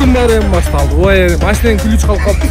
Кызыктын баары эми башталды. Ой, машинанын ключ калып калды.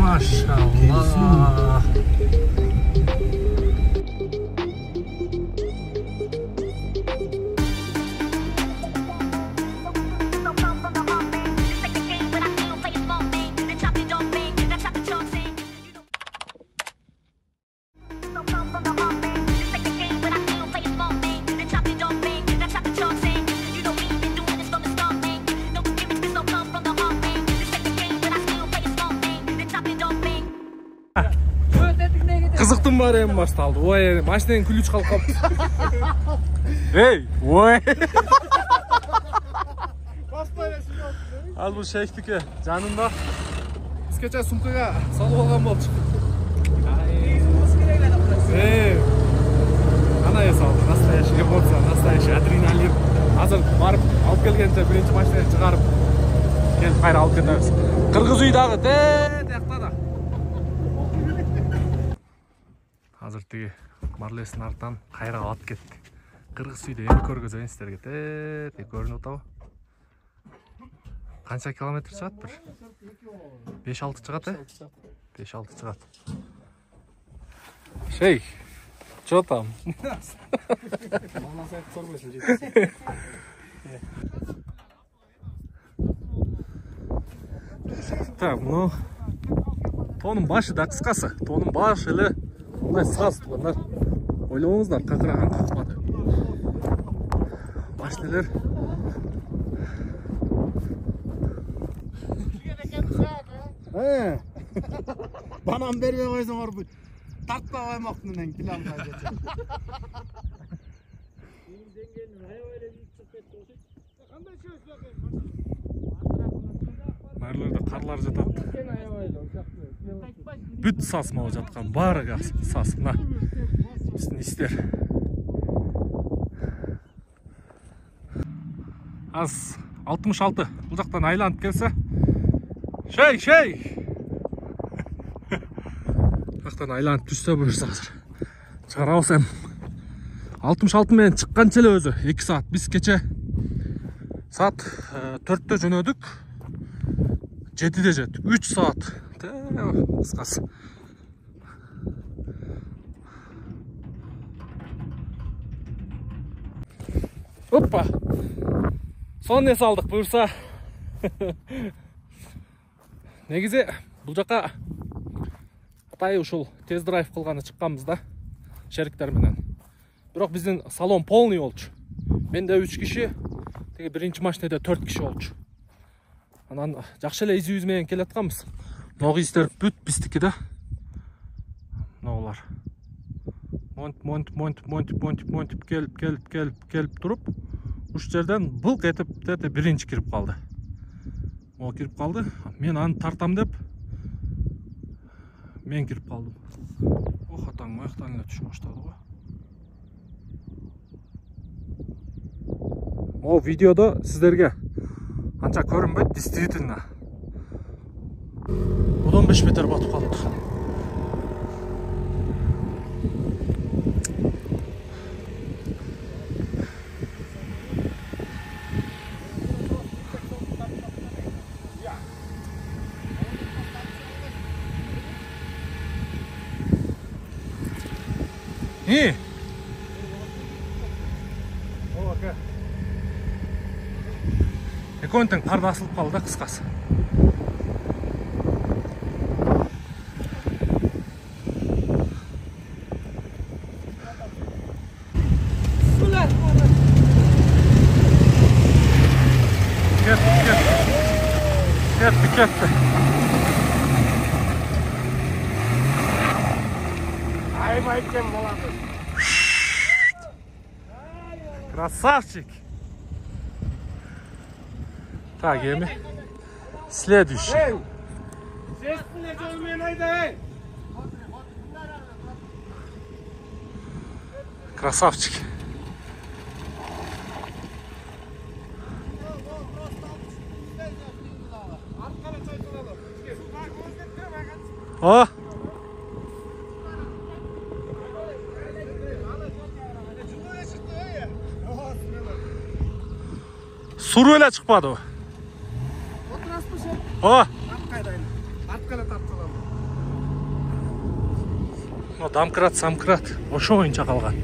Maşallah. Кызыктын баары эми башталды. Ой, машинанын ключ калып калды. Эй, ой. Ал бул шейхтики жанында. Биз кече сумкага салып алган болчу. Ана эсал, настоящий эмоция, настоящий адреналин. Азыр барып алып келгенче биринчи машинаны чыгарып келип кайра алып кетебиз. Кыргыз үй дагы тиякта да. Hazır tigi Marles'in артынан кайра алып кетти. Кыргыз үйдө эми көргөзөйүн сиздерге. Те көрүнүп атабы? Канча километр чыгат бир? 5-6 чыгат, 5-6 чыгат. Шей, чё там? Так, ну тоонун башы да кыскасы. Тоонун башы эле мындай саз тугандар. Ойлоңуздар, какыраган какпады. Машинелер банан бербей койсоңор тартпай коймокмун мен киломга кече. Марларда карлар жатат. Бүт сас мал жаткан, баары сас. Мына биздин истер. Az 66 bu жактан айланып келсе. Шей. Жактан айланып түшсө буюрса азыр. Чыгарабыз эми. 66 менен чыкканча эле өзү 2 саат. Биз кече саат 4-тө жөнөдүк. 7-де жеттик. 3 саат. Кыскасы. Опа. Сон эс алдык буюрса. Негизи бул жака атай ушул тез драйв кылганы чыкканбыз да. Шериктер менен. Бирок биздин салон полный болчу. Менде 3 киши, теги биринчи машинада 4 киши болчу. Анан жакшы эле изибиз менен келатканбыз. Могу издер бүт биздики да. Ноолар. Монтип келип туруп, уш жерден былк этип биринчи кирип калды. О кирип калды. Мен аны тартам деп мен кирип калдым. Ох, атаң маяктан эле түшүп баштады го. О видеодо сиздерге анча көрүнбөйт, действительно. Будон 5 метр батып калды. İyi. Ekönten karda asılıp kaldı da kıskası. Ketdi. Ayıp ayıp kem болады. Красавчик. Так, Еми. Следующий. Красавчик. О! Сур öyle çıkmadı o. O. O damkırat samkırat. Oşo oyuncak algan.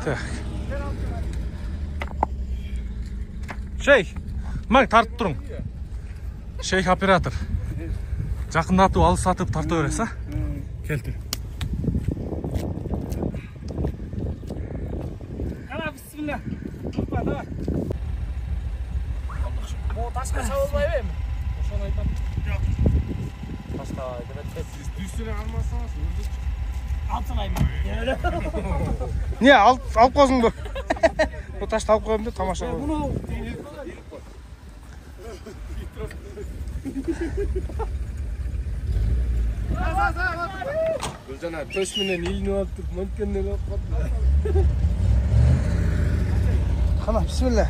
Так. Mang tartып тұрың. Шейх оператор. Жақындатып, алысатып тарта бересіз, а? Келтір. Қара, бисмилля. Тупа, давай. О, ташқа шабылмай бе? Ошоны айтам. Жоқ. Ташқа айтам. Дүйсіне алмасаңыз, үрдік. Алсынайым. Не, алып қозың бұл. Бұл ташты алып қойым да, тамаша қойым. Бұл жана төшменен иініп алып тұрып, мүмкеннен алып қалды. Қана, бисмилля.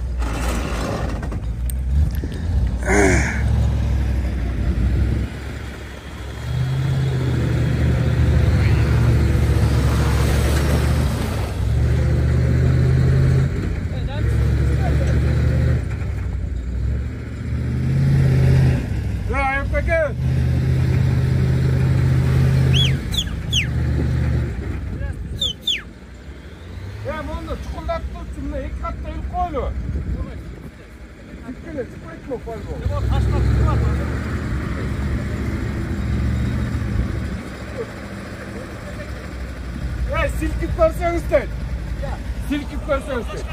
Silkip koysаңыз дейді. Silkip koysаңыз дейді.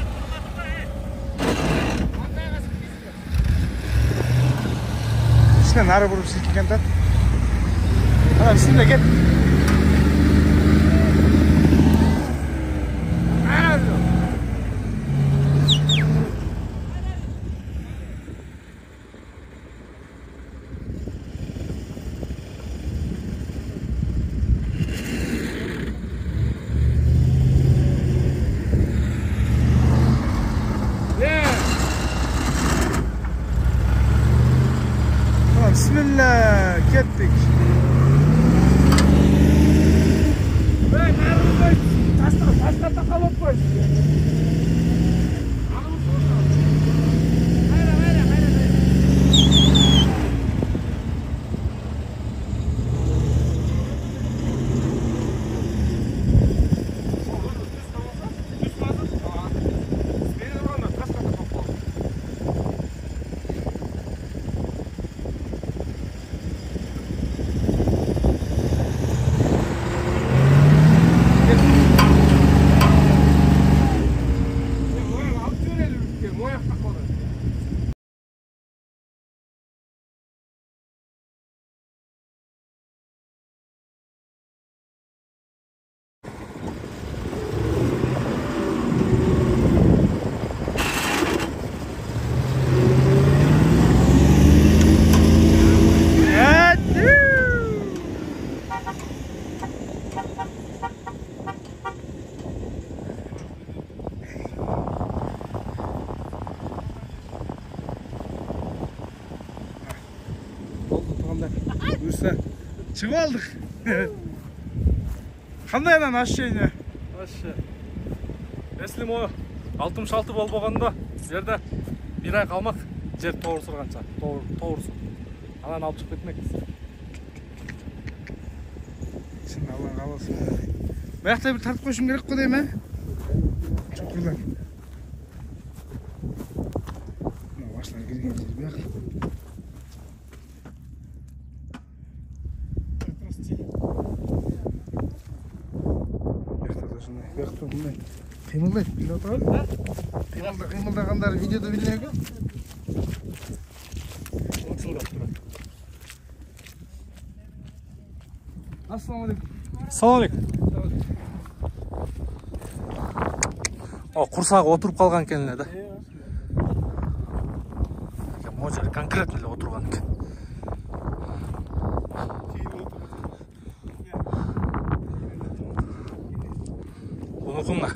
İçine narı vurup silkiken tat. Hadi bismillah gel. Bismillah, kettik. Taşta takalıp koy. Buyursa çıkıp aldık. Qanday анан ощущение? Вообще. Если мо 66 бол болгондо жерде бир ай калмак, жер тоорсурганча, тоорсун. Анан алып чыгып кетмекпиз. Сен Алла каласын. Баягыда бир тартып коюшум керек го дейм, а? Чукурдан. Мына баштан кирген жер бияк. Бияқта да ушундай. Бияқта мындай. Qiymallaydi, bilib o'tirib. Qiymaldaganlar videoda bilmaydi. Assalomu alaykum. Assalomu alaykum. O qursog'i o'tirib qolgan ekanlar-da. Mo'jar konkretno o'tirgan ekan. Buni qilma.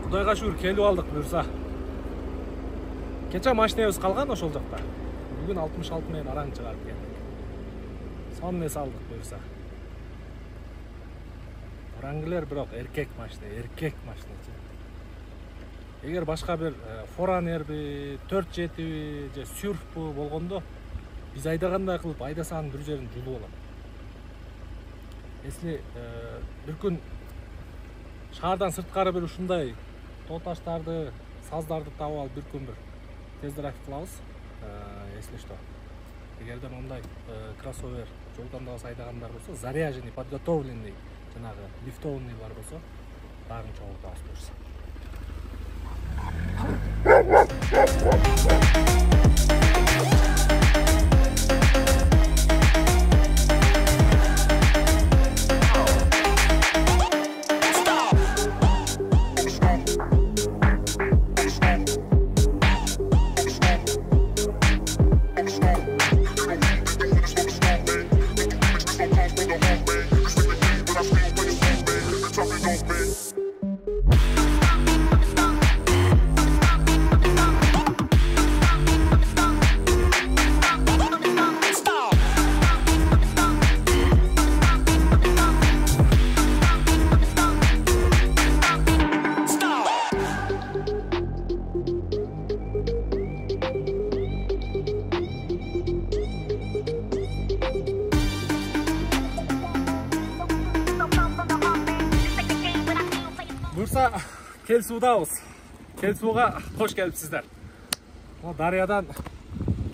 Құдайға шүкір келіп алдық бұйырса. Кече машинабыз қалған ошол жакта. Бүгін 66 мен араң чыгарып келдик. Сонне салдық бұйырса. Wrangler бирок эркек машина. Эгер башка бир Foreignerби, 4-7би же Surfбу болгондо биз айдагандай кылып айдасаң бир жерин жулуп алат. Если бир күн шаардан сырткары бир ушундай тоо таштарды, саздарды табып алып бир күн бир тест-драйв кылабыз. Если что. Эгерден ондай кроссовер жолдон да айдагандар болсо, заряженный, подготовленный, жанагы лифтованныйлар болсо, дагы чогултабыз буюрса. Bursa Kelsu'dabız. Kelsu'ga hoş gelipsizler. O daryadan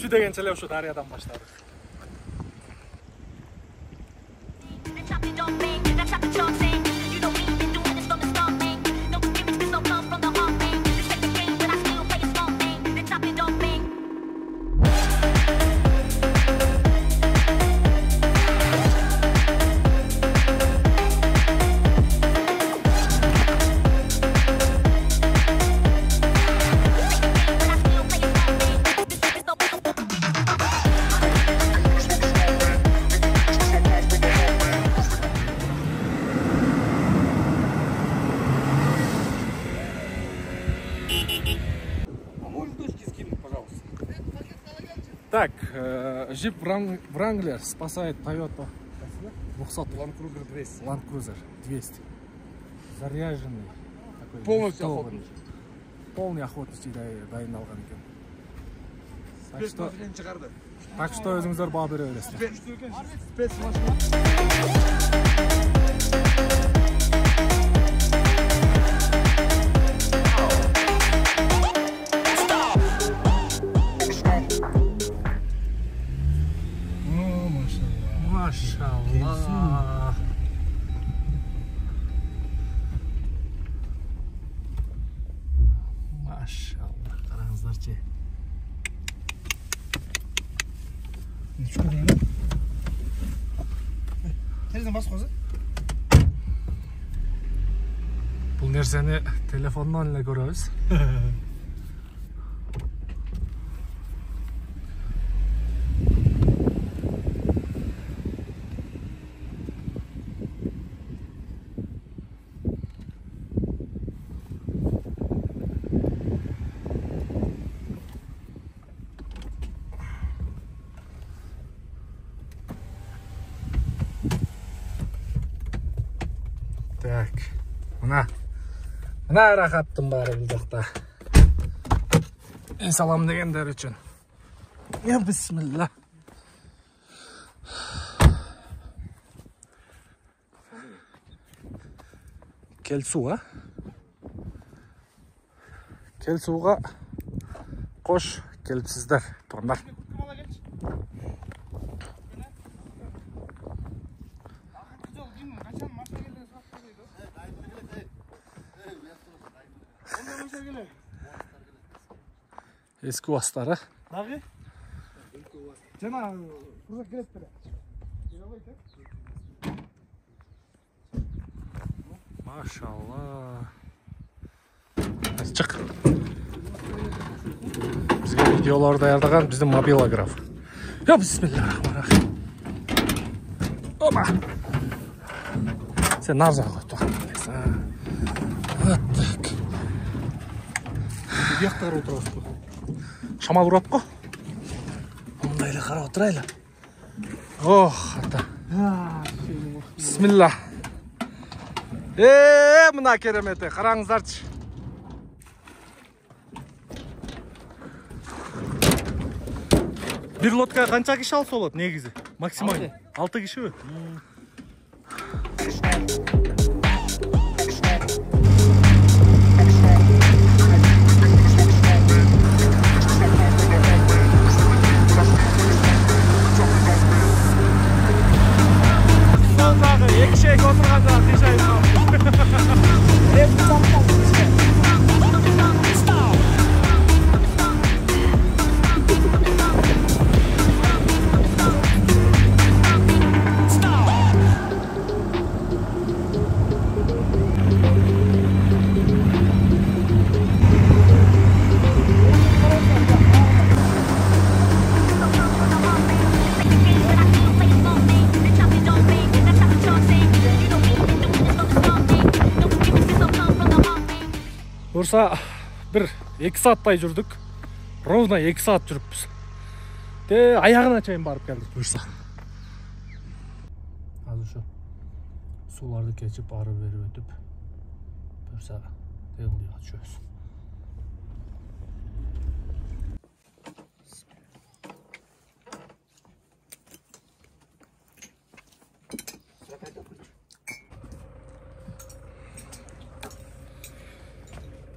çüdegençeler şu daryadan başladık. Так, Jeep Wrangler спасает Toyota 200. Land Cruiser 200. Land Cruiser 200. Заряженный. Такой Полностью лифтованный. охотничий. Полный охотничий дайындалган экен. Машина чыгарды. Так что өзүңүздөр баа бере бересиздер. Спец машина. Maşallah. Maşallah. Qarаңыздарчы. Ничего не. Терезен бас қойса. Бул нерсени телефондон эле көрөбүз. Так, мына рахаттын баары бул жакта. Салам дегендер үчүн. Я бисмилlah. Kelsu, ha? Кел суға қош келіпсіздер, тұрғындар. Ескі уастары. Дағы? Жана құрсақ келет біле. Машалла. Чық. Бізге видеолар даярдаған біздің мобилограф. Я бисмиллахиррахманиррахим. Ома. Сен нар жаға қой. Вот так. Яқтар отырасыз қой. Шамал ұрат қой. Ондайлы қарап отырайлы. Ох, ата. Бисмиллах. Мына кереметі, қараңыздаршы. Bir лодка қанша кіші алса болады негізі? Максимально 6 кіші бі? Сондағы екі шек отырғанда қишайып қалды. Bursa bir 2 saatтай жүрдік. Ровно 2 saat жүріппіз. Де аяғына чейін барып келдік Bursa. Қазір şu суларды кечіп ары бері өтіп Bursa Devli'ye düşüyoruz.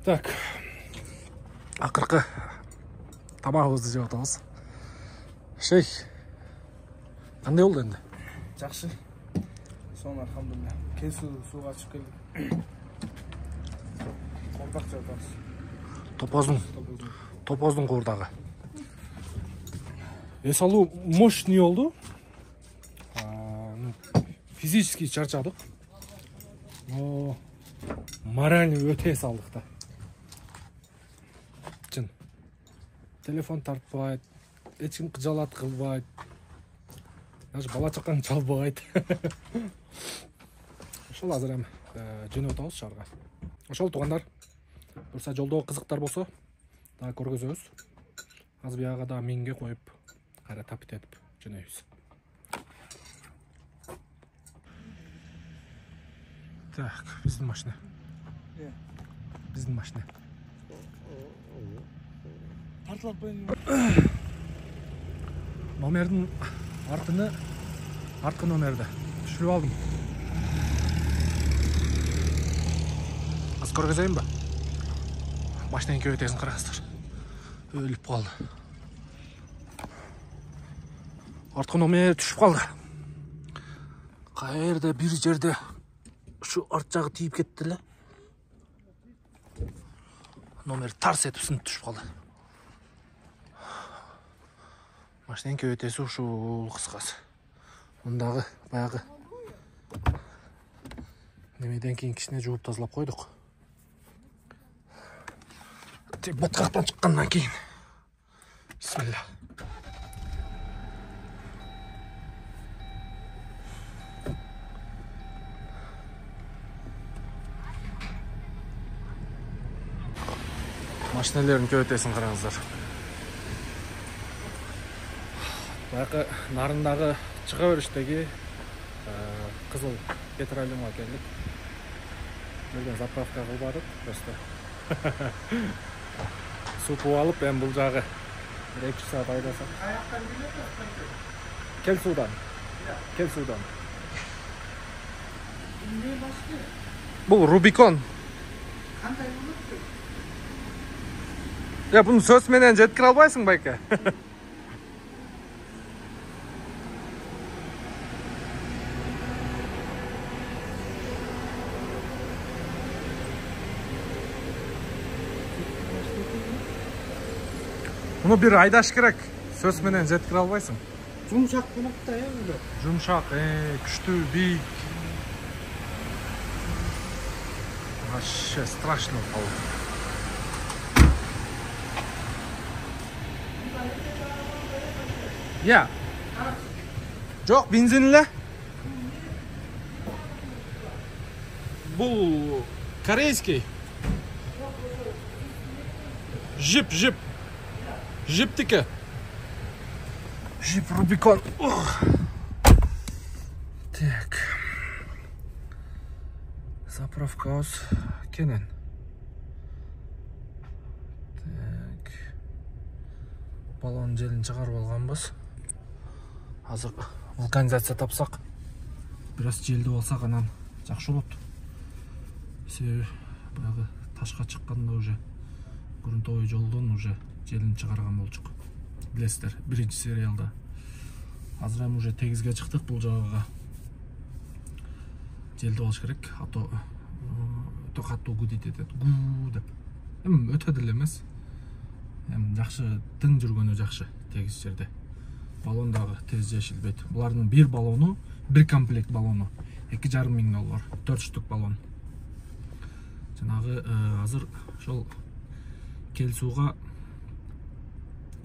Так, ақырқы тамағымызды жеп отырмыз. Шейх, қандай болды енді? Жақсы. Соны алхамдулилlah. Келсу суға түсіп келдік. Қордақ жатамыз. Топоздың қордағы. Есалу мощный oldu. Физически чарчадық. Но моральный өте салдық та. Телефон тартпайды, ешкім қыжалат қылбайды, даже бала шақаң çalбайды. Ошол азыр эми жөнөп атабыз шаарга. Ошол туугандар, Bursa жолдогу кызыктар болсо, дагы көргөзөбүз. Азыр бияга да минге коюп, кайра тапит этип жөнөйбүз. Так, биздин машина. Биздин машина. Номердің артқы номерді түшіріп алдым. Аз көргізейін ба? Машинаны көйтесін қарағыздар. Өліп қалды. Артқы номер түшіп қалды. Қайырда бір жерде шу арт жағы тиіп кетті. Номер тарс етіп сынып түшіп қалды. Машинен көйтесі ушул қысқасы. Мұндағы баяғы немеден кейін кішіне жуып тазалап қойдық. Тек батқақтан шыққаннан кейін. Бисмилlah. Машинелердің көйтесін қараңыздар. Баяғы нарындағы шыға өріштегі қызыл петролиумға келдік. Бірден заправка қылбадық. Просто су буып алып, мен бұл жағы 2 saat айдасам. Кел судан. Кел судан. Бұл Рубикон. Ya bunu söz менен жеткире албайсың байке. Bunu bir aydaş керек. Söz менен жеткире албайсың. Жумшак болот да эле. Жумшак, күчтүү, бийик. Вообще страшно болду. Ya. Жоқ, бензинле. Бұл корейский. Жип. Жиптікі. Жип Рубикон. Так. Заправка өз кенен. Так. Баллон желін шығарып алғанбыз. Азыр вулканизация тапсақ. Biraz желді болсақ, анан жақсы болот. Себеби баягы ташка чыкканда уже грунтовый жолдон уже желин чыгарган болчук. Билесиздер, биринчи сериалда. Азыр эми уже тегизге чыктык бул жагага. Желди болуш керек, а то өтө катуу гудит этет. Гу деп. Эми өтө деле эмес. Эми жакшы тың жүргөнү жакшы тегиз жерде. Баллон дагы тез жешилбейт. Булардын бир баллону, бир комплект баллону 2,5 миң доллар, 4 штук баллон. Жанагы азыр ошол Келсууга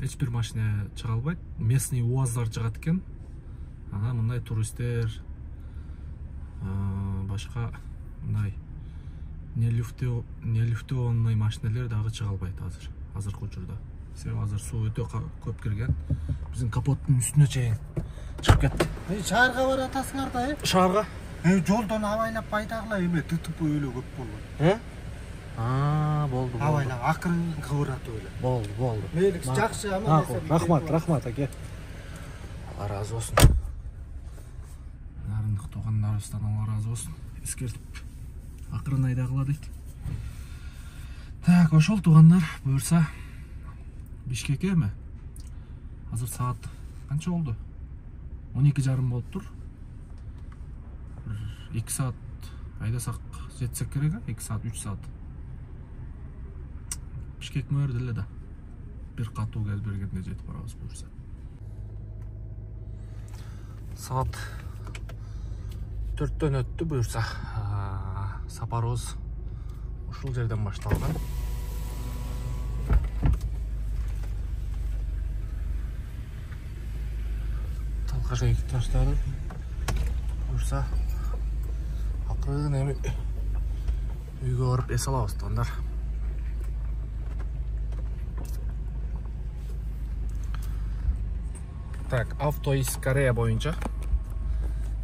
эч бир машина чыга албайт. Местный УАЗдар чыгат экен. Ана мындай туристтер, башка мындай нелифтеонный машиналер дагы чыга албайт азыркы учурда. Себеби азыр суу өтө көп кирген. Биздин капоттун үстүнө чейин чыгып кетти. Шаарга баратасыңар да, Шаарга? Жолдон абайлап байдагыла эме ТТП өлө көп болот. Болду. Абайлап акырын кыбыратып эле. Болду. Мейлик жакшы аман эсен. Рахмат аке. Алла разы болсун. Нарындык туугандарыбыздан Алла разы болсун. Эскертип акырын айдагыла дейт. Так, ошол туугандар буюрса Бишкекке эми. Азыр саат канча болду? 12:30 болуптур. 2 саат айдасак жетсек керек, 2 саат, 3 саат. Бишкек мөр деле да. Бир катуу кел бергенде жетип барабыз буюрса. Саат 4-төн өттү буюрса. Сапарыбыз ушул жерден башталган. Талкашка эки таштадым. Буюрса акырын эми үйгө барып эс алабыз туугандар. Так, авто из Корея боюнча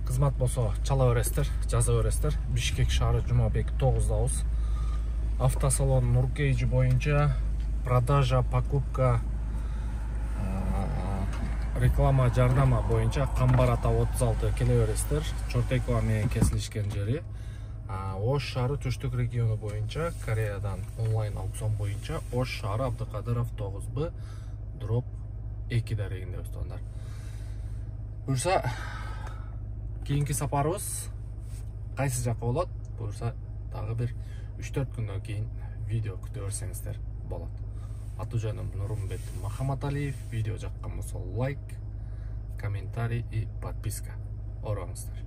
кызмат болсо чала бересиздер, жаза бересиздер. Бишкек шаары Жумабек 9-дабыз. Автосалон Нуркейджи боюнча продажа, покупка, реклама, жардама боюнча Камбар ата 36 келе бересиздер. Чортекова менен кесилишкен жери. Ош шаары Түштүк региону боюнча Кореядан онлайн аукцион боюнча Ош шаары Абдыкадыров 9Б дроп 2 дарегинде өстөндар. Буюрса кийинки сапарыбыз кайсы жакка болот? Буюрса дагы бир 3-4 күндөн кийин видео күтө берсеңиздер болот. Аты жөнүм Нурумбек Махаматалиев. Видео жаккан болсо лайк, комментарий и подписка. Ораңыздар.